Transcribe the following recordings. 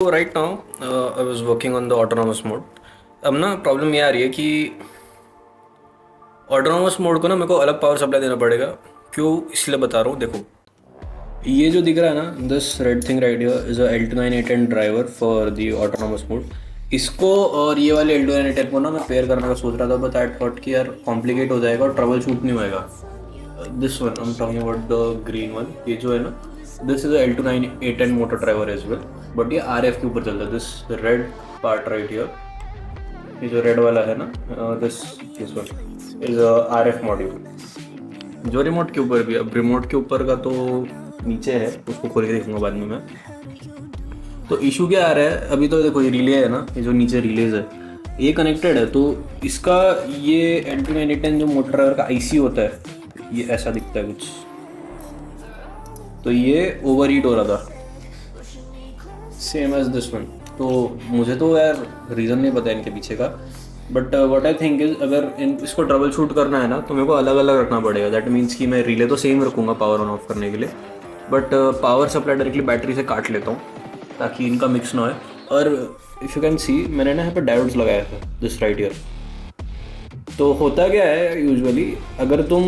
So right now I was working on the autonomous mode. अब ना problem ये आ रही है कि ऑटोनॉमस मोड को ना मेरे को अलग पावर सप्लाई देना पड़ेगा। क्यों, इसलिए बता रहा हूँ। देखो, ये जो दिख रहा है ना, this red thing right here is a L29A10 driver for the autonomous mode. इसको और ये वाले L29A10 को ना मैं पेयर करने का सोच रहा था, बट आई थॉट कि यार कॉम्प्लिकेट हो जाएगा और ट्रबल शूट नहीं होएगा। This one I am talking about the green one, ये जो है ना, this is L29A10 motor driver as well, but ये RF के ऊपर चलता है। This red part right here, ये जो रेड वाला है ना, this one is RF module. जो रिमोट के ऊपर भी, अब रिमोट के ऊपर का तो नीचे है, उसको खोल के देखूंगा बाद में मैं। तो इशू क्या आ रहा है अभी, तो देखो ये रिले है ना, ये जो नीचे रिलेज है ये कनेक्टेड है, तो इसका ये L29A10 जो मोटर का IC होता है, ये ऐसा दिखता है कुछ। तो ये ओवर हीट हो रहा था, सेम एज दिस वन। तो मुझे तो यार रीज़न नहीं पता इनके पीछे का, but what I think is, अगर इसको ट्रबल शूट करना है ना तो मेरे को अलग अलग रखना पड़ेगा। दैट मीन्स कि मैं रिले तो सेम रखूँगा पावर ऑन ऑफ करने के लिए, but power supply directly battery से काट लेता हूँ ताकि इनका मिक्स ना हो। और इफ़ यू कैन सी, मैंने ना यहाँ पर डायोड्स लगाया था, दिस राइट हियर। तो होता क्या है यूजुअली, अगर तुम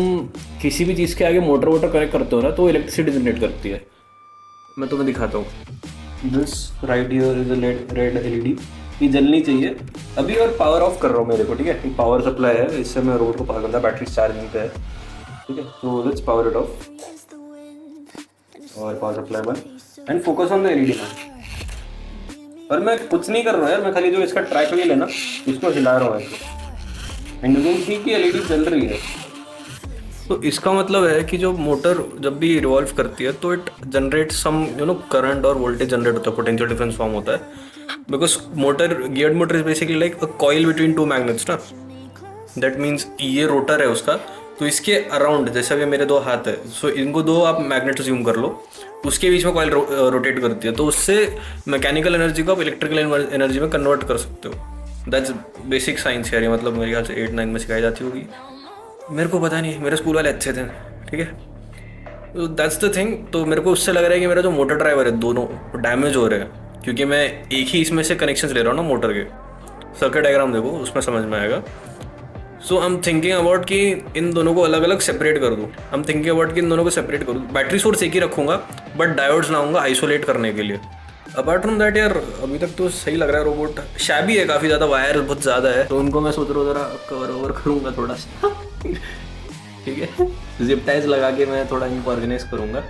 किसी भी चीज़ के आगे मोटर वोटर कनेक्ट करते हो ना तो इलेक्ट्रिसिटी जनरेट करती है। मैं तुम्हें दिखाता हूँ। This right here is a red LED, ये जलनी चाहिए अभी। और पावर ऑफ कर रहा हूँ मैं, देखो ठीक है, ये पावर सप्लाई है, इससे मैं रोड को पावर करता, बैटरी चार्जिंग पे है, ठीक है। तो लेट्स पावर इट ऑफ और पावर सप्लाई बंद and focus on the LED man. और मैं कुछ नहीं कर रहा हूँ यार, मैं खाली जो इसका ट्रैक व्हील है ना, इसको हिला रहा हूँ ऐसे, एंड यू कैन सी कि LED जल रही है। तो इसका मतलब है कि जो मोटर जब भी रिवॉल्व करती है तो इट जनरेट सम करंट और वोल्टेज जनरेट होता है, पोटेंशियल डिफरेंस फॉर्म होता है। Because motor, geared motor is basically like a coil between two magnets ना। दैट मीन्स ये रोटर है उसका, तो इसके अराउंड, जैसे अभी मेरे दो हाथ है, सो इनको दो आप मैग्नेट अज्यूम कर लो, उसके बीच में कॉइल रोटेट करती है, तो उससे मैकेनिकल एनर्जी को आप इलेक्ट्रिकल एनर्जी में कन्वर्ट कर सकते हो। दैट्स बेसिक साइंस यार, मतलब मेरे ख्याल से 8-9 में सिखाई जाती होगी, मेरे को पता नहीं, मेरे स्कूल वाले अच्छे थे, ठीक है। तो दैट्स द थिंग। तो मेरे को उससे लग रहा है कि मेरा जो मोटर ड्राइवर है दोनों डैमेज हो रहे हैं, क्योंकि मैं एक ही इसमें से कनेक्शंस ले रहा हूँ ना मोटर के। सर्किट डायग्राम देखो, उसमें समझ में आएगा। सो आई एम थिंकिंग अबाउट कि इन दोनों को अलग अलग सेपरेट कर दूँ। आई एम थिंकिंग अबाउट कि इन दोनों को सेपरेट करूँ, बैटरी सोर्स एक ही रखूँगा, बट डायोड्स लाऊंगा आइसोलेट करने के लिए। अपार्ट फ्रॉम दैट यार, अभी तक तो सही लग रहा है। रोबोट शैबी है काफ़ी ज़्यादा, वायर बहुत ज़्यादा है, तो उनको मैं सोच रहा हूँ ज़रा कवर ओवर करूँगा थोड़ा सा ठीक है, जिप टाइज लगा के मैं थोड़ा इनको ऑर्गेनाइज करूँगा।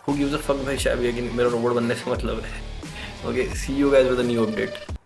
हु गिव्स अ फक भाई, शैबी है कि मेरा रोबोट बनने से मतलब है। Okay, see you guys with a new update.